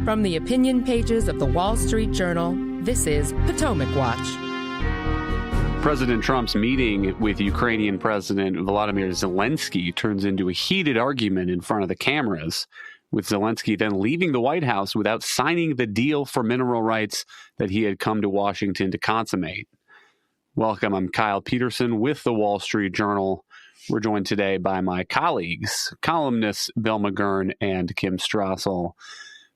From the opinion pages of the Wall Street Journal, this is Potomac Watch. President Trump's meeting with Ukrainian President Volodymyr Zelensky turns into a heated argument in front of the cameras, with Zelensky then leaving the White House without signing the deal for mineral rights that he had come to Washington to consummate. Welcome, I'm Kyle Peterson with the Wall Street Journal. We're joined today by my colleagues, columnists Bill McGurn and Kim Strassel.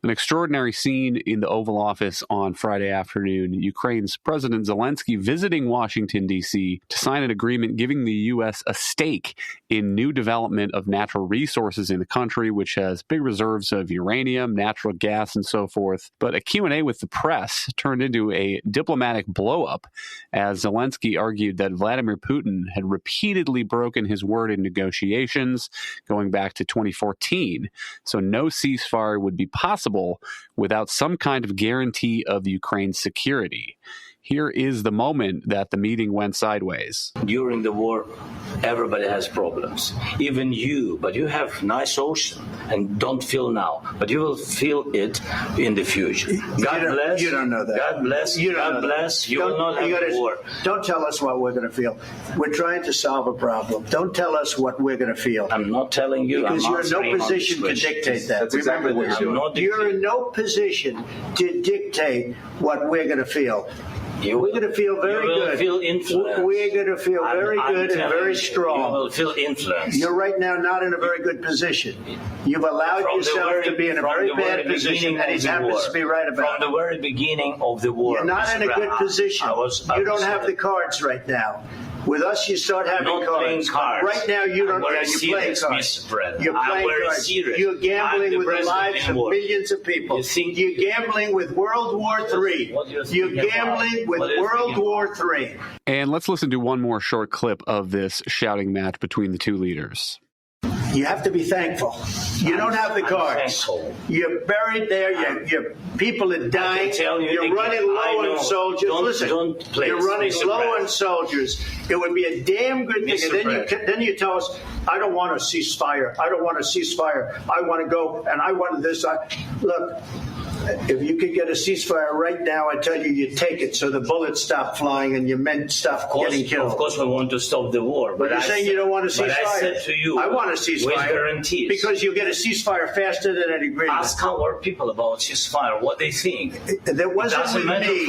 An extraordinary scene in the Oval Office on Friday afternoon. Ukraine's President Zelensky visiting Washington, D.C. to sign an agreement giving the U.S. a stake in new development of natural resources in the country, which has big reserves of uranium, natural gas, and so forth. But a Q&A with the press turned into a diplomatic blow-up as Zelensky argued that Vladimir Putin had repeatedly broken his word in negotiations going back to 2014. So no ceasefire would be possible without some kind of guarantee of Ukraine's security. Here is the moment that the meeting went sideways. During the war, everybody has problems, even you, but you have nice ocean and don't feel now, but you will feel it in the future. God bless. You don't know that. God bless. God bless. You will not have war. Don't tell us what we're going to feel. We're trying to solve a problem. Don't tell us what we're going to feel. I'm not telling you. Because you're in no position to dictate that. That's exactly what you're in no position to dictate what we're going to feel. We're going to feel very good. Feel influence. We're going to feel very good and very strong. You will feel influence. You're right now not in a very good position. You've allowed yourself to be in a very bad position, and he happens to be right about it. From the very beginning of the war. You're not in a good position. You don't have the cards right now. With us, you start having cards. Right now, you don't. You're playing cards. You're playing cards. You're gambling with the lives of millions of people. You're gambling with World War III. You're gambling with World War III. And let's listen to one more short clip of this shouting match between the two leaders. You have to be thankful. You don't have the cards. You're buried there. Your people are dying. You're running low on soldiers. Listen, you're running low on soldiers. It would be a damn good thing. And then you tell us, I don't want a ceasefire. I don't want a ceasefire. I want to go, and I want this. Look, if you could get a ceasefire right now, I tell you, you take it so the bullets stop flying and your men stop getting killed. Of course, we want to stop the war. But you're saying you don't want a ceasefire. But I said to you, I want a ceasefire. With guarantees. Because you'll get a ceasefire faster than an agreement. Ask our people about ceasefire, what they think. That wasn't with me.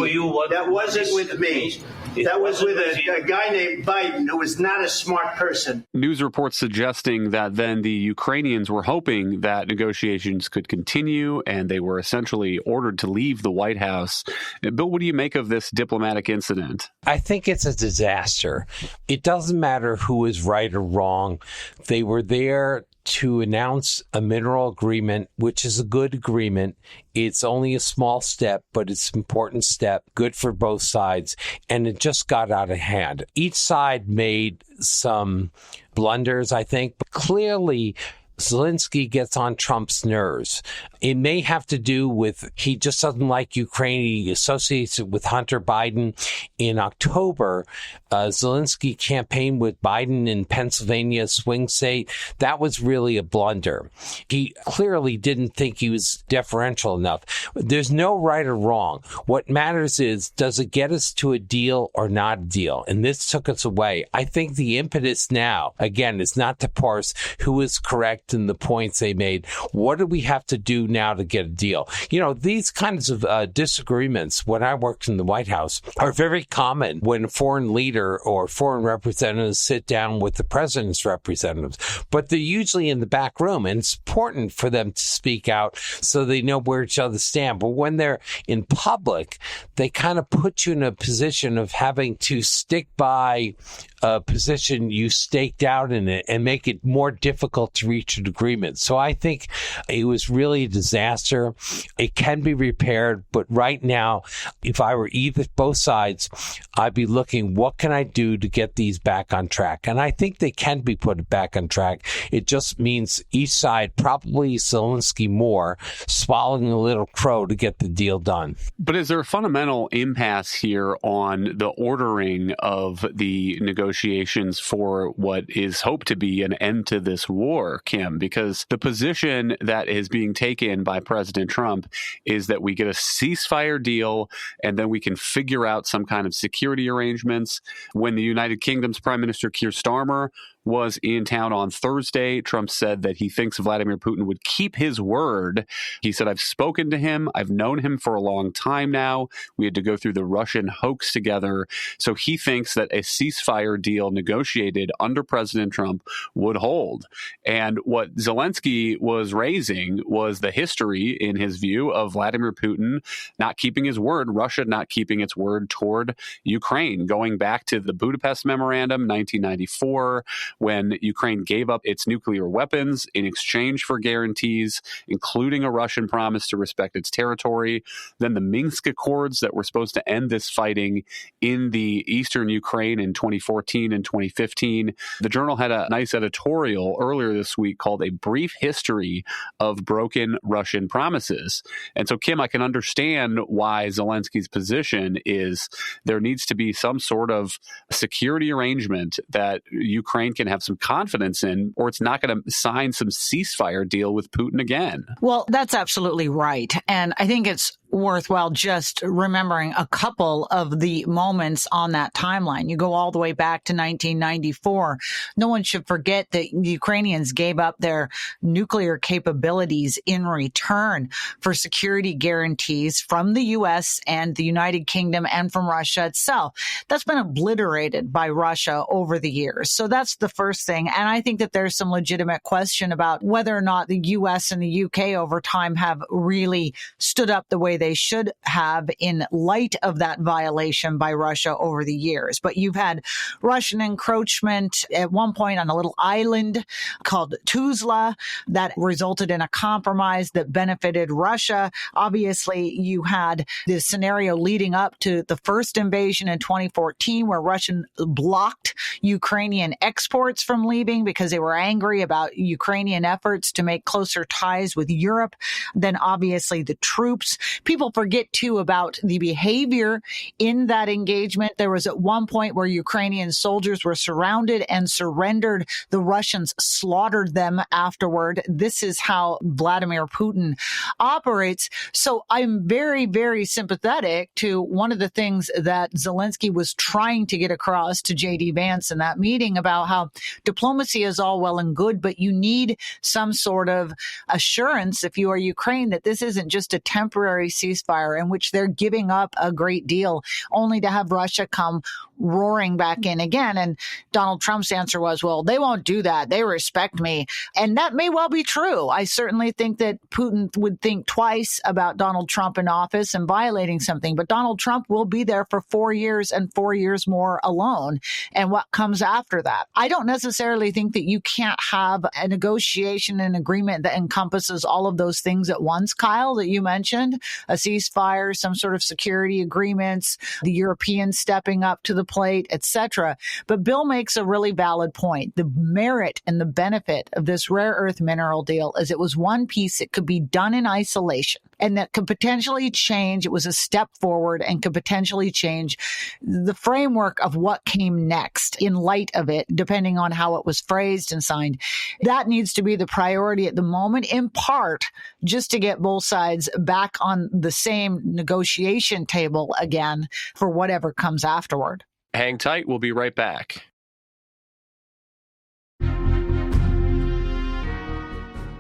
That wasn't with me. That was with a guy named Biden who was not a smart person. News reports suggesting that then the Ukrainians were hoping that negotiations could continue and they were essentially ordered to leave the White House. Bill, what do you make of this diplomatic incident? I think it's a disaster. It doesn't matter who is right or wrong. They were there to announce a mineral agreement, which is a good agreement. It's only a small step, but it's an important step, good for both sides. And it just got out of hand. Each side made some blunders, I think, but clearly Zelensky gets on Trump's nerves. It may have to do with he just doesn't like Ukraine. He associates it with Hunter Biden. In October, Zelensky campaigned with Biden in Pennsylvania, swing state. That was really a blunder. He clearly didn't think he was deferential enough. There's no right or wrong. What matters is, does it get us to a deal or not a deal? And this took us away. I think the impetus now, again, is not to parse who is correct in the points they made. What do we have to do now to get a deal? You know, these kinds of disagreements, when I worked in the White House, are very common when a foreign leader or foreign representatives sit down with the president's representatives. But they're usually in the back room, and it's important for them to speak out so they know where each other stand. But when they're in public, they kind of put you in a position of having to stick by a position you staked out in it and make it more difficult to reach an agreement. So I think it was really a disaster. It can be repaired, but right now, if I were both sides, I'd be looking, what can I do to get these back on track? And I think they can be put back on track. It just means each side, probably Zelensky more, swallowing a little crow to get the deal done. But is there a fundamental impasse here on the ordering of the negotiations for what is hoped to be an end to this war, Kim? Kim, because the position that is being taken by President Trump is that we get a ceasefire deal and then we can figure out some kind of security arrangements. When the United Kingdom's Prime Minister Keir Starmer was in town on Thursday, Trump said that he thinks Vladimir Putin would keep his word. He said, I've spoken to him. I've known him for a long time now. We had to go through the Russian hoax together. So he thinks that a ceasefire deal negotiated under President Trump would hold. And what Zelensky was raising was the history, in his view, of Vladimir Putin not keeping his word, Russia not keeping its word toward Ukraine, going back to the Budapest Memorandum, 1994, when Ukraine gave up its nuclear weapons in exchange for guarantees, including a Russian promise to respect its territory. Then the Minsk Accords that were supposed to end this fighting in the eastern Ukraine in 2014 and 2015. The Journal had a nice editorial earlier this week called A Brief History of Broken Russian Promises. And so, Kim, I can understand why Zelensky's position is there needs to be some sort of security arrangement that Ukraine can have some confidence in, or it's not going to sign some ceasefire deal with Putin again. Well, that's absolutely right. And I think it's worthwhile just remembering a couple of the moments on that timeline. You go all the way back to 1994. No one should forget that the Ukrainians gave up their nuclear capabilities in return for security guarantees from the U.S. and the United Kingdom and from Russia itself. That's been obliterated by Russia over the years. So that's the first thing. And I think that there's some legitimate question about whether or not the U.S. and the U.K. over time have really stood up the way they should have in light of that violation by Russia over the years. But you've had Russian encroachment at one point on a little island called Tuzla that resulted in a compromise that benefited Russia. Obviously, you had this scenario leading up to the first invasion in 2014 where Russia blocked Ukrainian exports from leaving because they were angry about Ukrainian efforts to make closer ties with Europe. Then obviously the troops. People forget too about the behavior in that engagement. There was at one point where Ukrainian soldiers were surrounded and surrendered. The Russians slaughtered them afterward. This is how Vladimir Putin operates. So I'm very, very sympathetic to one of the things that Zelensky was trying to get across to J.D. Vance in that meeting about how diplomacy is all well and good, but you need some sort of assurance, if you are Ukraine, that this isn't just a temporary ceasefire in which they're giving up a great deal only to have Russia come roaring back in again. And Donald Trump's answer was, well, they won't do that. They respect me. And that may well be true. I certainly think that Putin would think twice about Donald Trump in office and violating something. But Donald Trump will be there for 4 years and 4 years more alone. And what comes after that? I don't necessarily think that you can't have a negotiation and agreement that encompasses all of those things at once, Kyle, that you mentioned, a ceasefire, some sort of security agreements, the Europeans stepping up to the plate, etc. But Bill makes a really valid point. The merit and the benefit of this rare earth mineral deal is it was one piece that could be done in isolation and that could potentially change. It was a step forward and could potentially change the framework of what came next in light of it, depending on how it was phrased and signed. That needs to be the priority at the moment, in part, just to get both sides back on the same negotiation table again for whatever comes afterward. Hang tight. We'll be right back.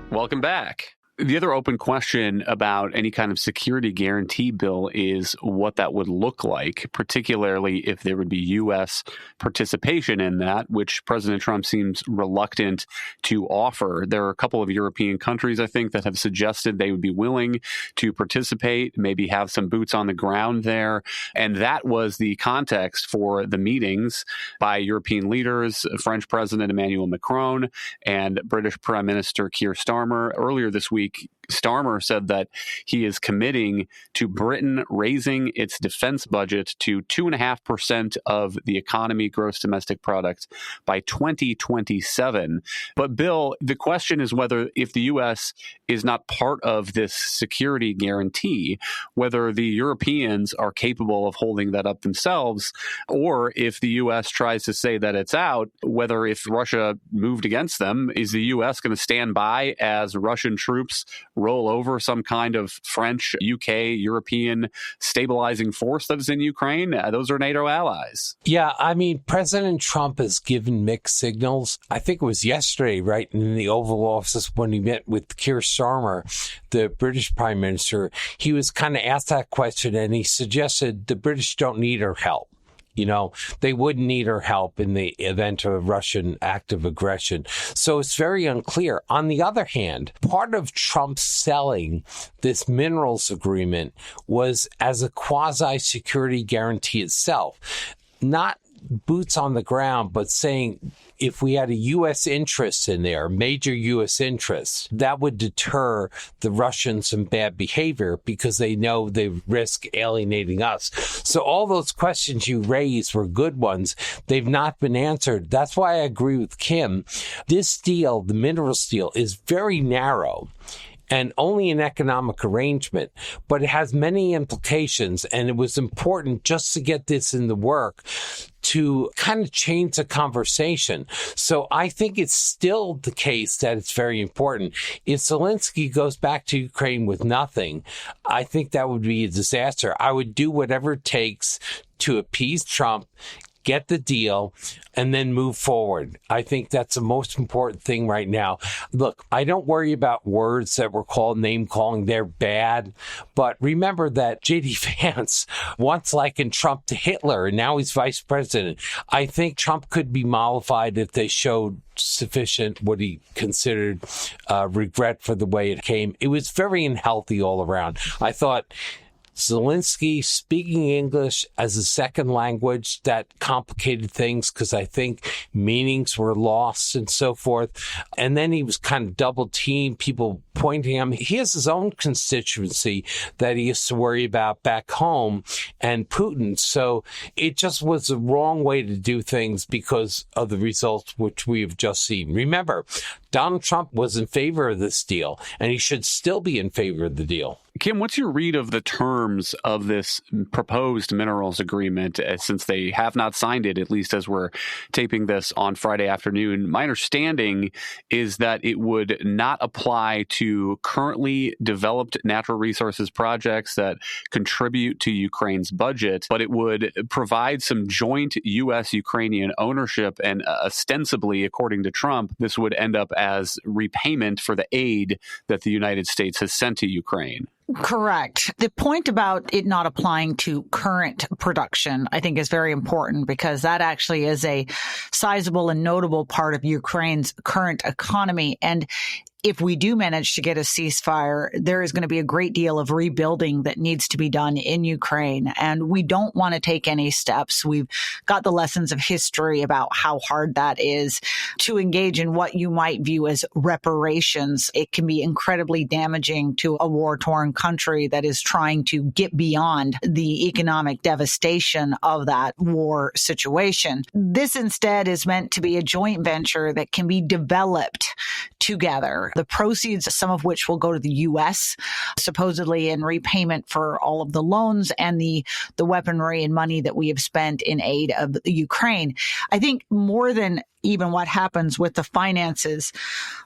Welcome back. The other open question about any kind of security guarantee bill is what that would look like, particularly if there would be U.S. participation in that, which President Trump seems reluctant to offer. There are a couple of European countries, I think, that have suggested they would be willing to participate, maybe have some boots on the ground there. And that was the context for the meetings by European leaders, French President Emmanuel Macron and British Prime Minister Keir Starmer earlier this week. Starmer said that he is committing to Britain raising its defense budget to 2.5% of the economy gross domestic product by 2027. But Bill, the question is whether if the U.S. is not part of this security guarantee, whether the Europeans are capable of holding that up themselves, or if the U.S. tries to say that it's out, whether if Russia moved against them, is the U.S. going to stand by as Russian troops roll over some kind of French, UK, European stabilizing force that is in Ukraine? Those are NATO allies. Yeah, I mean, President Trump has given mixed signals. I think it was yesterday, right, in the Oval Office when he met with Keir Starmer, the British Prime Minister. He was kind of asked that question, and he suggested the British don't need our help. You know, they wouldn't need our help in the event of a Russian act of aggression. So it's very unclear. On the other hand, part of Trump selling this minerals agreement was as a quasi-security guarantee itself. Not boots on the ground, but saying if we had a U.S. interest in there, major U.S. interests, that would deter the Russians from bad behavior because they know they risk alienating us. So all those questions you raised were good ones. They've not been answered. That's why I agree with Kim. This deal, the minerals deal, is very narrow and only an economic arrangement, but it has many implications. And it was important just to get this in the work to kind of change the conversation. So I think it's still the case that it's very important. If Zelensky goes back to Ukraine with nothing, I think that would be a disaster. I would do whatever it takes to appease Trump, get the deal, and then move forward. I think that's the most important thing right now. Look, I don't worry about words that were called name calling. They're bad. But remember that J.D. Vance once likened Trump to Hitler, and now he's vice president. I think Trump could be mollified if they showed sufficient, what he considered regret for the way it came. It was very unhealthy all around. I thought Zelensky speaking English as a second language, that complicated things because I think meanings were lost and so forth. And then he was kind of double teamed, people pointing at him. He has his own constituency that he has to worry about back home and Putin. So it just was the wrong way to do things because of the results which we have just seen. Remember, Donald Trump was in favor of this deal, and he should still be in favor of the deal. Kim, what's your read of the terms of this proposed minerals agreement, since they have not signed it, at least as we're taping this on Friday afternoon? My understanding is that it would not apply to currently developed natural resources projects that contribute to Ukraine's budget, but it would provide some joint U.S.-Ukrainian ownership, and ostensibly, according to Trump, this would end up as repayment for the aid that the United States has sent to Ukraine. Correct. The point about it not applying to current production, I think, is very important because that actually is a sizable and notable part of Ukraine's current economy. And if we do manage to get a ceasefire, there is going to be a great deal of rebuilding that needs to be done in Ukraine. And we don't want to take any steps. We've got the lessons of history about how hard that is to engage in what you might view as reparations. It can be incredibly damaging to a war-torn country that is trying to get beyond the economic devastation of that war situation. This instead is meant to be a joint venture that can be developed together. The proceeds, some of which will go to the U.S., supposedly in repayment for all of the loans and the weaponry and money that we have spent in aid of Ukraine. I think more than even what happens with the finances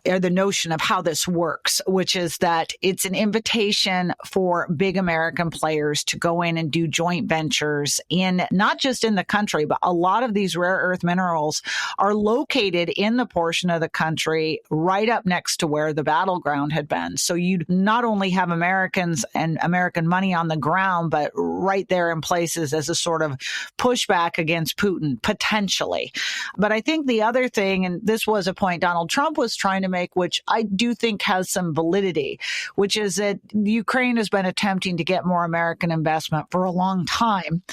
or the notion of how this works, which is that it's an invitation for big American players to go in and do joint ventures in not just in the country, but a lot of these rare earth minerals are located in the portion of the country right up next to where the battleground had been. So you'd not only have Americans and American money on the ground, but right there in places as a sort of pushback against Putin, potentially. But I think the other thing, and this was a point Donald Trump was trying to make, which I do think has some validity, which is that Ukraine has been attempting to get more American investment for a long time.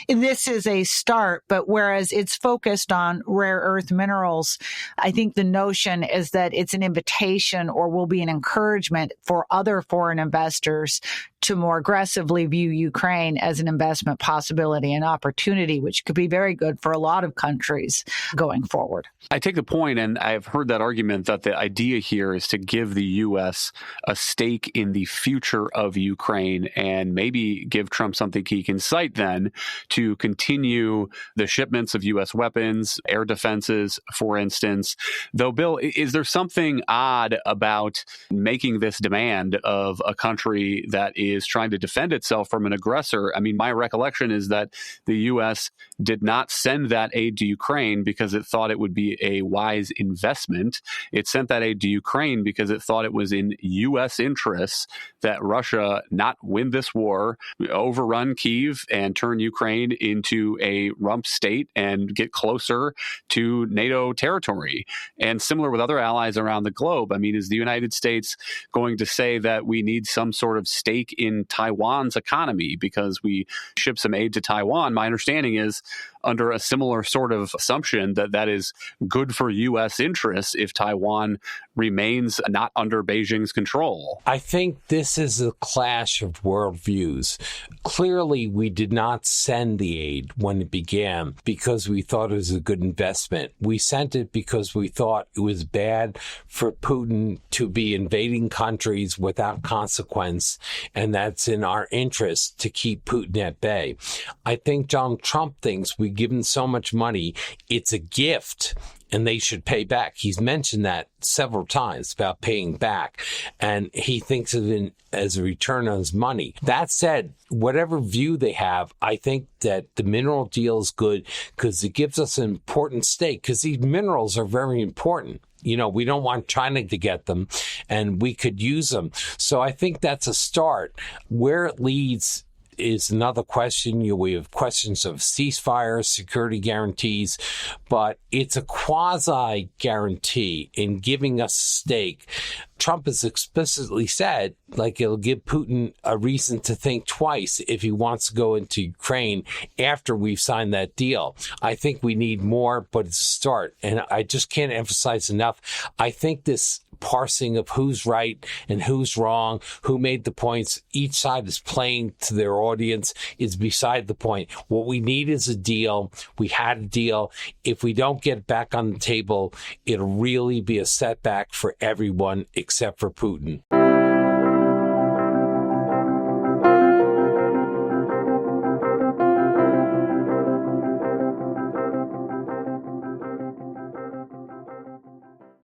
This is a start, but whereas it's focused on rare earth minerals, I think the notion is that it's an invitation or will be an encouragement for other foreign investors to more aggressively view Ukraine as an investment possibility and opportunity, which could be very good for a lot of countries going forward. I take the point, and I've heard that argument that the idea here is to give the U.S. a stake in the future of Ukraine and maybe give Trump something he can cite then to continue the shipments of U.S. weapons, air defenses, for instance. Though, Bill, is there something odd about making this demand of a country that is trying to defend itself from an aggressor? I mean, my recollection is that the U.S. did not send that aid to Ukraine because it thought it would be a wise investment. It sent that aid to Ukraine because it thought it was in U.S. interests that Russia not win this war, overrun Kyiv, and turn Ukraine into a rump state and get closer to NATO territory. And similar with other allies around the globe, I mean, is the United States going to say that we need some sort of stake in Taiwan's economy because we ship some aid to Taiwan? My understanding is under a similar sort of assumption that that is good for U.S. interests if Taiwan remains not under Beijing's control. I think this is a clash of worldviews. Clearly, we did not send the aid when it began because we thought it was a good investment. We sent it because we thought it was bad for Putin to be invading countries without consequence, and that's in our interest to keep Putin at bay. I think Donald Trump thinks we give him so much money, it's a gift, and they should pay back. He's mentioned that several times about paying back, and he thinks of it as a return on his money. That said, whatever view they have, I think that the mineral deal is good because it gives us an important stake, because these minerals are very important. You know, we don't want China to get them, and we could use them. So I think that's a start. Where it leads is another question. We have questions of ceasefire, security guarantees, but it's a quasi-guarantee in giving us a stake. Trump has explicitly said, like, it'll give Putin a reason to think twice if he wants to go into Ukraine after we've signed that deal. I think we need more, but it's a start. And I just can't emphasize enough. I think this parsing of who's right and who's wrong, who made the points, each side is playing to their audience, is beside the point. What we need is a deal. We had a deal. If we don't get it back on the table, it'll really be a setback for everyone except for Putin.